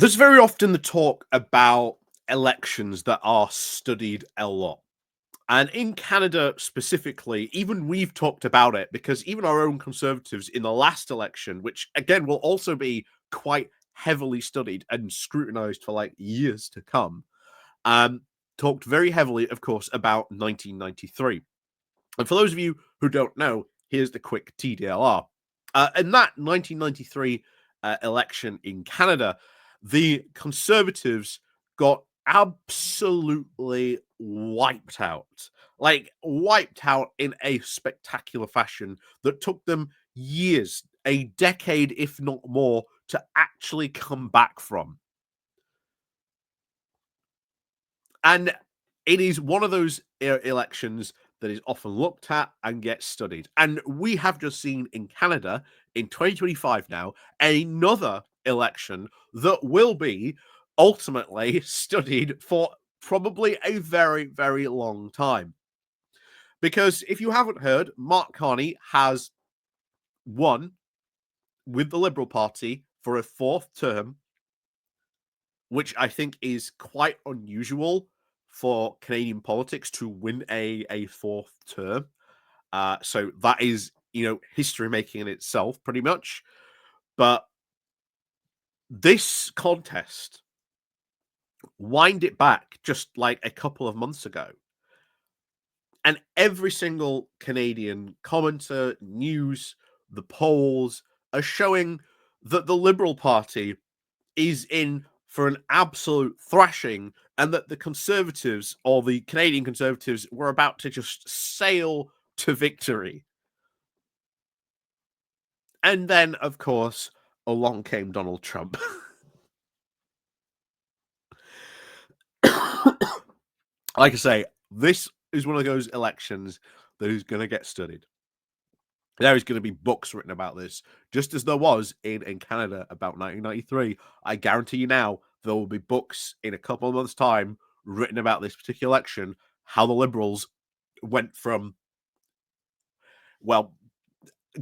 There's very often the talk about elections that are studied a lot. And in Canada specifically, even we've talked about it because even our own Conservatives in the last election, which again will also be quite heavily studied and scrutinized for like years to come, um, talked very heavily, of course, about 1993. And for those of you who don't know, here's the quick TDLR. In that 1993 election in Canada, the Conservatives got absolutely wiped out. Like, wiped out in a spectacular fashion that took them years, a decade, if not more, to actually come back from. And it is one of those elections that is often looked at and gets studied. And we have just seen in Canada in 2025 now another election that will be ultimately studied for probably a very, very long time. Because if you haven't heard, Mark Carney has won with the Liberal Party for a fourth term, which I think is quite unusual for Canadian politics to win a fourth term. So that is, history making in itself, pretty much. But this contest, wind it back just like a couple of months ago, and every single Canadian commenter, news, the polls are showing that the Liberal Party is in for an absolute thrashing, and that the Conservatives or the Canadian Conservatives were about to just sail to victory. And then, of course, along came Donald Trump. Like I say, this is one of those elections that is going to get studied. There is going to be books written about this, just as there was in Canada about 1993. I guarantee you now, there will be books in a couple of months' time written about this particular election, how the Liberals went from, well,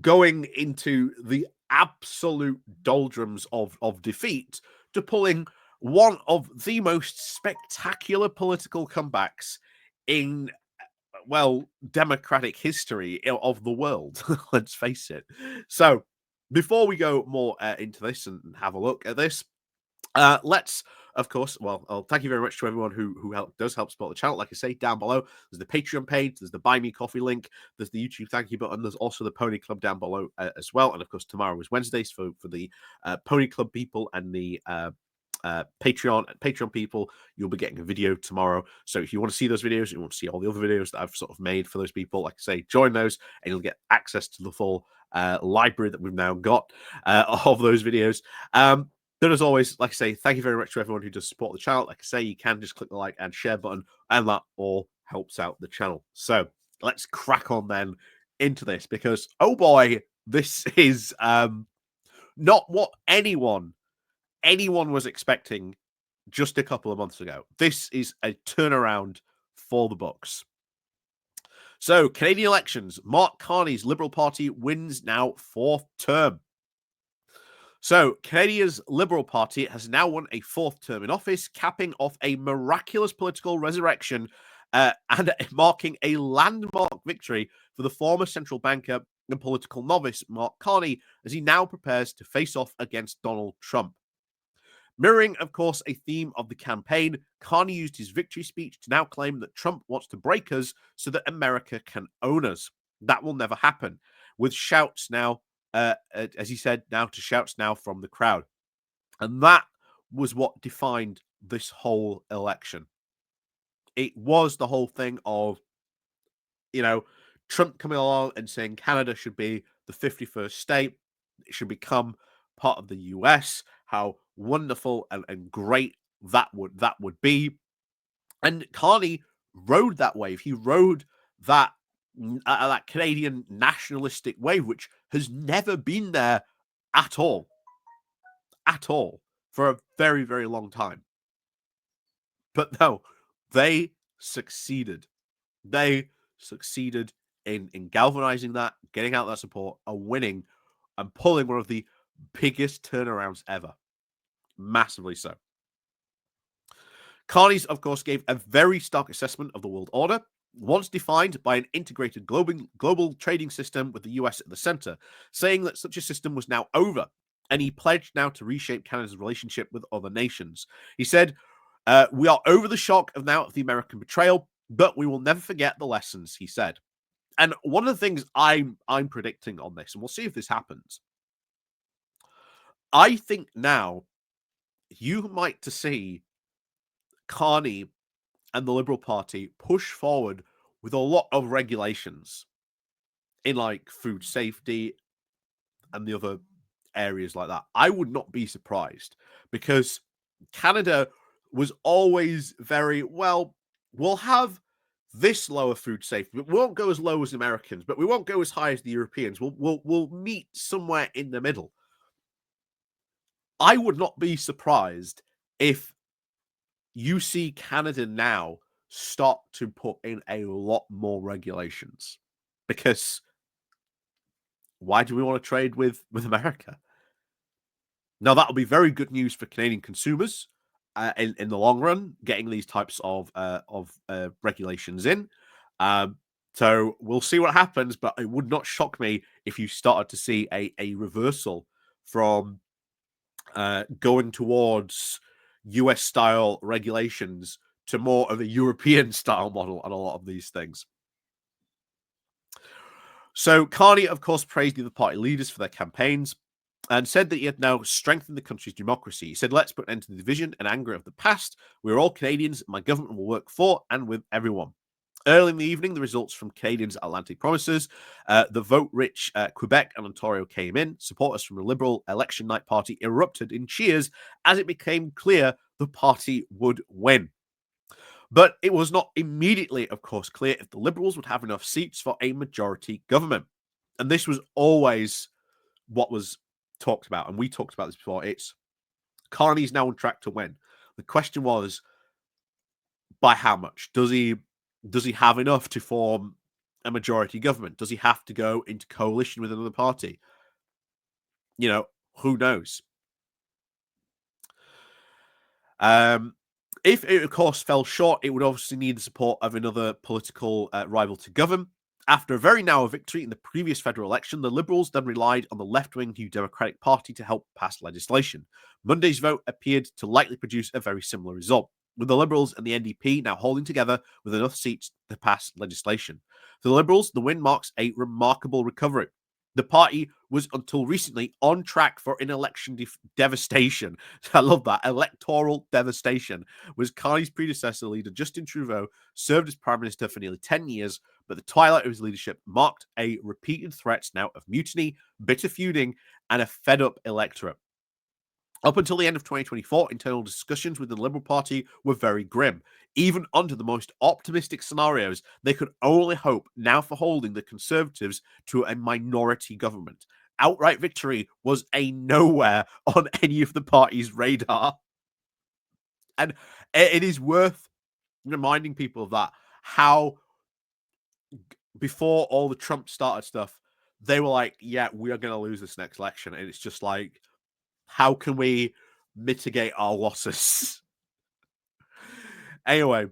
going into the absolute doldrums of defeat to pulling one of the most spectacular political comebacks in, well, democratic history of the world. Let's face it. So, before we go more into this and have a look at this, let's, of course, thank you very much to everyone who does help support the channel. Like I say, down below, there's the Patreon page, there's the Buy Me Coffee link, there's the YouTube thank you button, there's also the Pony Club down below as well. And of course, tomorrow is Wednesdays for the Pony Club people and the Patreon people. You'll be getting a video tomorrow. So if you want to see those videos, you want to see all the other videos that I've sort of made for those people, like I say, join those and you'll get access to the full library that we've now got of those videos. But as always, like I say, thank you very much to everyone who does support the channel. Like I say, you can just click the like and share button, and that all helps out the channel. So let's crack on then into this, because oh boy, this is not what anyone was expecting just a couple of months ago. This is a turnaround for the books. So, Canadian elections, Mark Carney's Liberal Party wins now fourth term. So, Canada's Liberal Party has now won a fourth term in office, capping off a miraculous political resurrection and marking a landmark victory for the former central banker and political novice Mark Carney, as he now prepares to face off against Donald Trump. Mirroring, of course, a theme of the campaign, Carney used his victory speech to now claim that Trump wants to break us so that America can own us. That will never happen, with shouts now, as he said, now to shouts now from the crowd. And that was what defined this whole election. It was the whole thing of, Trump coming along and saying Canada should be the 51st state. It should become part of the US, how wonderful and great that would be. And Carney rode that wave. He rode that Canadian nationalistic wave, which has never been there at all, for a very, very long time. But no, they succeeded. They succeeded in galvanizing that, getting out that support, and winning, and pulling one of the biggest turnarounds ever. Massively so. Carney's, of course, gave a very stark assessment of the world order, once defined by an integrated global trading system with the US at the center, saying that such a system was now over, and he pledged now to reshape Canada's relationship with other nations. He said, we are over the shock of the American betrayal, but we will never forget the lessons, he said. And one of the things I'm predicting on this, and we'll see if this happens, I think now you might to see Carney and the Liberal Party push forward with a lot of regulations in like food safety and the other areas like that. I would not be surprised because Canada was always very well, we'll have this lower food safety, but we won't go as low as Americans, but we won't go as high as the Europeans. We'll meet somewhere in the middle. I would not be surprised if you see Canada now start to put in a lot more regulations, because why do we want to trade with America? Now that'll be very good news for Canadian consumers in the long run, getting these types of regulations in. So we'll see what happens, but it would not shock me if you started to see a reversal from going towards US style regulations to more of a European style model on a lot of these things. So Carney, of course, praised the other party leaders for their campaigns and said that he had now strengthened the country's democracy. He said, let's put an end to the division and anger of the past. We're all Canadians. My government will work for and with everyone. Early in the evening, the results from Canadians' Atlantic promises, the vote-rich Quebec and Ontario came in. Supporters from the Liberal election night party erupted in cheers as it became clear the party would win. But it was not immediately, of course, clear if the Liberals would have enough seats for a majority government. And this was always what was talked about. And we talked about this before. It's Carney's now on track to win. The question was, by how much? Does he have enough to form a majority government? Does he have to go into coalition with another party? You know, who knows? If it, of course, fell short, it would obviously need the support of another political rival to govern. After a very narrow victory in the previous federal election, the Liberals then relied on the left-wing New Democratic Party to help pass legislation. Monday's vote appeared to likely produce a very similar result, with the Liberals and the NDP now holding together with enough seats to pass legislation. For the Liberals, the win marks a remarkable recovery. The party was until recently on track for an election devastation. I love that. Electoral devastation. Was Carney's predecessor leader, Justin Trudeau, served as Prime Minister for nearly 10 years, but the twilight of his leadership marked a repeated threats now of mutiny, bitter feuding, and a fed-up electorate. Up until the end of 2024, internal discussions with the Liberal Party were very grim. Even under the most optimistic scenarios, they could only hope now for holding the Conservatives to a minority government. Outright victory was a nowhere on any of the party's radar. And it is worth reminding people of that, how before all the Trump started stuff, they were like, yeah, we are going to lose this next election. And it's just like, how can we mitigate our losses? Anyway,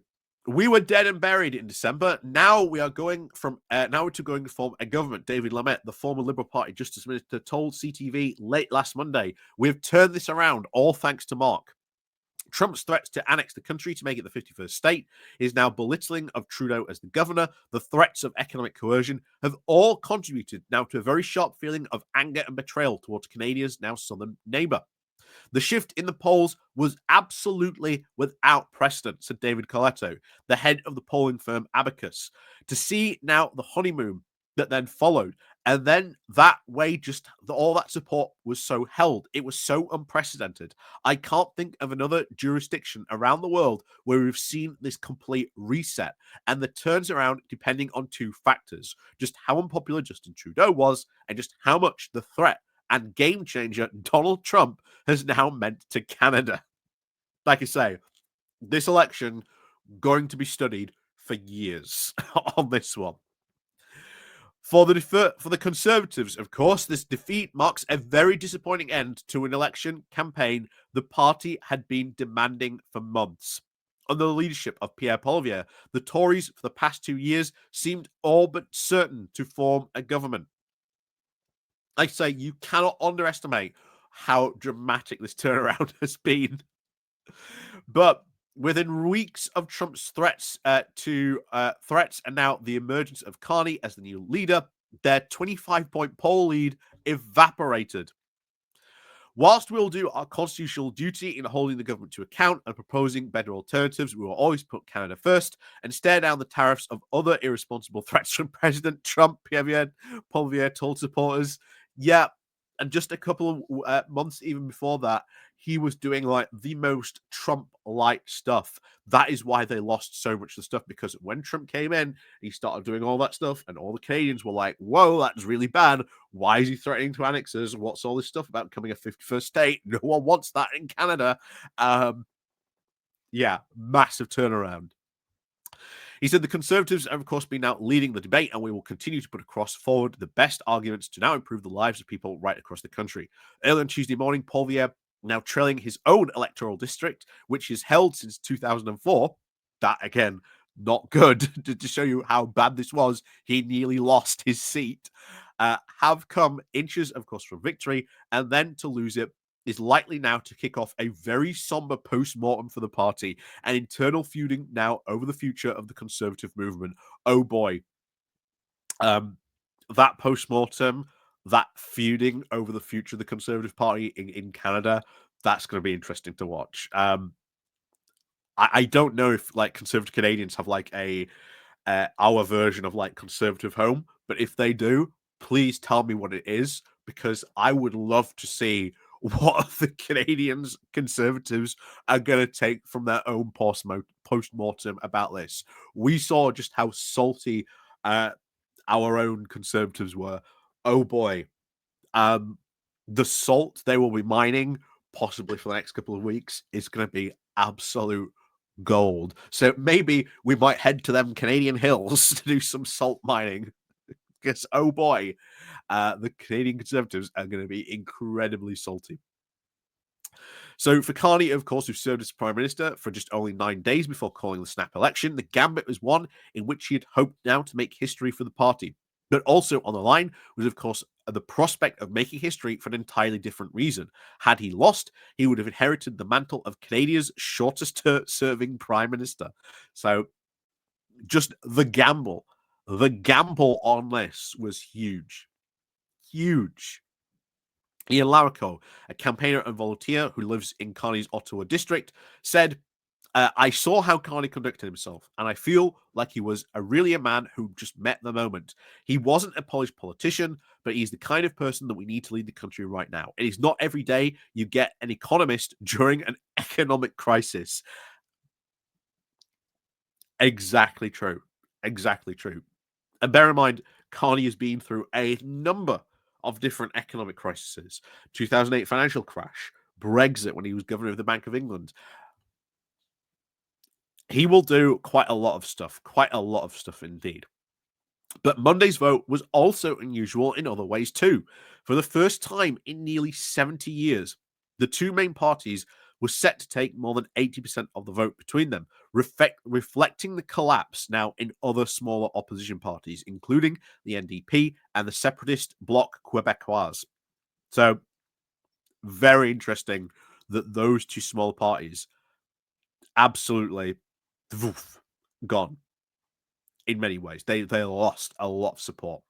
we were dead and buried in December. Now we are going from now to going to form a government. David Lamet, the former Liberal Party Justice Minister, told CTV late last Monday, "We've turned this around, all thanks to Mark." Trump's threats to annex the country to make it the 51st state, his now belittling of Trudeau as the governor, the threats of economic coercion have all contributed now to a very sharp feeling of anger and betrayal towards Canada's now southern neighbour. The shift in the polls was absolutely without precedent, said David Coletto, the head of the polling firm Abacus. To see now the honeymoon that then followed, and then that way, just all that support was so held. It was so unprecedented. I can't think of another jurisdiction around the world where we've seen this complete reset, and the turns around depending on two factors: just how unpopular Justin Trudeau was, and just how much the threat and game changer Donald Trump has now meant to Canada. Like I say, this election going to be studied for years on this one. For the Conservatives, of course, this defeat marks a very disappointing end to an election campaign the party had been demanding for months. Under the leadership of Pierre Poilievre, the Tories for the past 2 years seemed all but certain to form a government. I say you cannot underestimate how dramatic this turnaround has been. But within weeks of Trump's threats and now the emergence of Carney as the new leader, their 25-point poll lead evaporated. Whilst we will do our constitutional duty in holding the government to account and proposing better alternatives, we will always put Canada first and stare down the tariffs of other irresponsible threats from President Trump, Pierre Poilievre told supporters. Yeah, and just a couple of months even before that, he was doing like the most Trump-like stuff. That is why they lost so much of the stuff, because when Trump came in, he started doing all that stuff, and all the Canadians were like, whoa, that's really bad. Why is he threatening to annex us? What's all this stuff about becoming a 51st state? No one wants that in Canada. Yeah, massive turnaround. He said the Conservatives have, of course, been now leading the debate, and we will continue to put forward the best arguments to now improve the lives of people right across the country. Early on Tuesday morning, Poilievre, now trailing his own electoral district, which is held since 2004, that again, not good, to show you how bad this was. He nearly lost his seat. Have come inches, of course, from victory, and then to lose it is likely now to kick off a very somber post-mortem for the party and internal feuding now over the future of the Conservative movement. Oh boy. That post-mortem, that feuding over the future of the Conservative Party in Canada, that's going to be interesting to watch. I don't know if like Conservative Canadians have like our version of like Conservative Home, but if they do, please tell me what it is, because I would love to see what the Canadians Conservatives are going to take from their own post-mortem about this. We saw just how salty our own Conservatives were. Oh boy. The salt they will be mining, possibly for the next couple of weeks, is going to be absolute gold. So maybe we might head to them Canadian hills to do some salt mining. Because, oh boy, the Canadian Conservatives are going to be incredibly salty. So for Carney, of course, who served as Prime Minister for just only 9 days before calling the snap election, the gambit was one in which he had hoped now to make history for the party. But also on the line was, of course, the prospect of making history for an entirely different reason. Had he lost, he would have inherited the mantle of Canada's shortest serving Prime Minister. So just the gamble on this was huge. Huge. Ian Larico, a campaigner and volunteer who lives in Carney's Ottawa district, said, I saw how Carney conducted himself, and I feel like he was really a man who just met the moment. He wasn't a polished politician, but he's the kind of person that we need to lead the country right now. It is not every day you get an economist during an economic crisis. Exactly true. Exactly true. And bear in mind, Carney has been through a number of different economic crises. 2008 financial crash, Brexit when he was governor of the Bank of England. He will do quite a lot of stuff indeed. But Monday's vote was also unusual in other ways too. For the first time in nearly 70 years, the two main parties were set to take more than 80% of the vote between them, reflecting the collapse now in other smaller opposition parties, including the NDP and the separatist Bloc Québécois. So, very interesting that those two small parties absolutely gone in many ways. They lost a lot of support.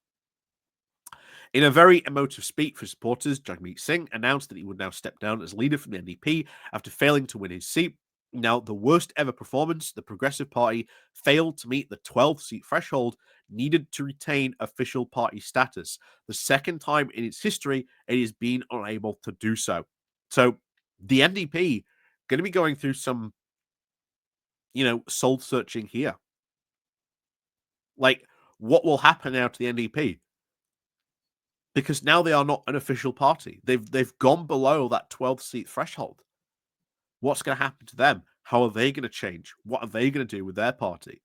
In a very emotive speech for supporters, Jagmeet Singh announced that he would now step down as leader from the NDP after failing to win his seat. Now, the worst ever performance, the Progressive Party failed to meet the 12-seat threshold needed to retain official party status. The second time in its history, it has been unable to do so. So, the NDP going to be going through some, soul searching here. Like, what will happen now to the NDP? Because now they are not an official party. They've gone below that 12-seat threshold. What's going to happen to them? How are they going to change? What are they going to do with their party?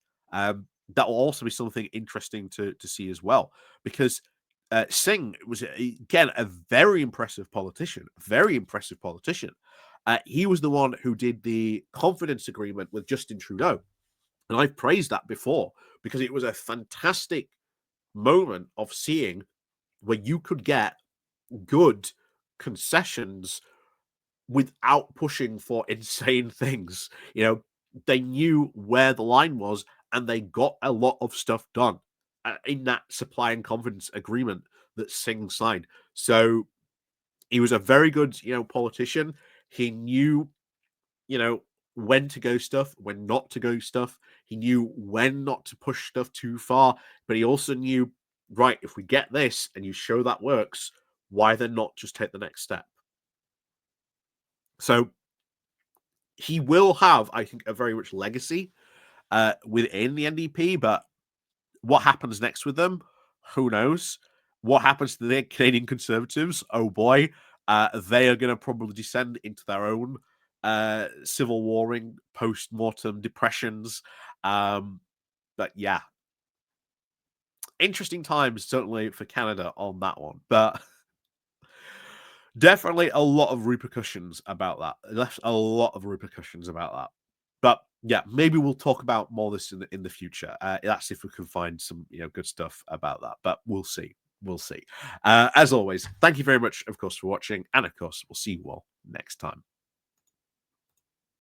that will also be something interesting to see as well, because Singh was again a very impressive politician, very impressive politician. He was the one who did the confidence agreement with Justin Trudeau, and I've praised that before because it was a fantastic moment of seeing where you could get good concessions without pushing for insane things. You know, they knew where the line was and they got a lot of stuff done in that supply and confidence agreement that Singh signed. So he was a very good, politician. He knew, you know, when to go stuff, when not to go stuff. He knew when not to push stuff too far, but he also knew, right, if we get this and you show that works, why then not just take the next step? So he will have, I think, a very rich legacy within the NDP, but what happens next with them? Who knows? What happens to the Canadian Conservatives? Oh boy, they are going to probably descend into their own civil warring, post-mortem depressions. But yeah, interesting times certainly for Canada on that one. But definitely a lot of repercussions about that. Left a lot of repercussions about that. But yeah, maybe we'll talk about more of this in the future. That's if we can find some good stuff about that. But we'll see. We'll see. As always, thank you very much, of course, for watching, and of course, we'll see you all next time.